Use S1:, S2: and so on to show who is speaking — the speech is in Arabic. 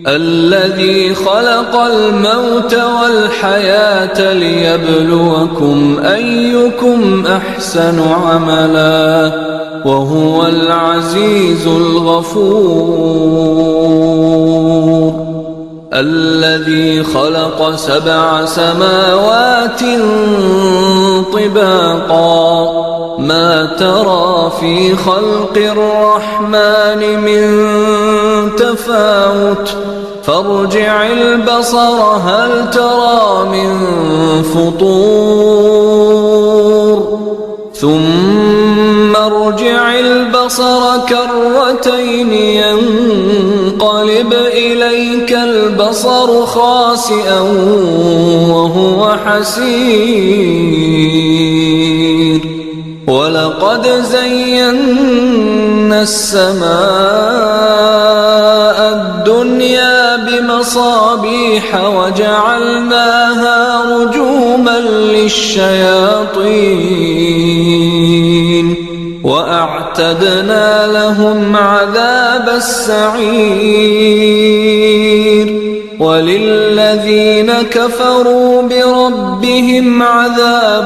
S1: الذي خلق الموت والحياة ليبلوكم أيكم أحسن عملا وهو العزيز الغفور. الذي خلق 7 سماوات طباقا ما ترى في خلق الرحمن من تفاوت فارجع البصر هل ترى من فطور ثم ارجع البصر كرتين ينقلب إليك البصر خاسئا وهو حسير ولقد زينا السماء الدنيا بمصابيح وجعلناها رجوما للشياطين وأعتدنا لهم عذاب السعير وللذين كفروا بربهم عذاب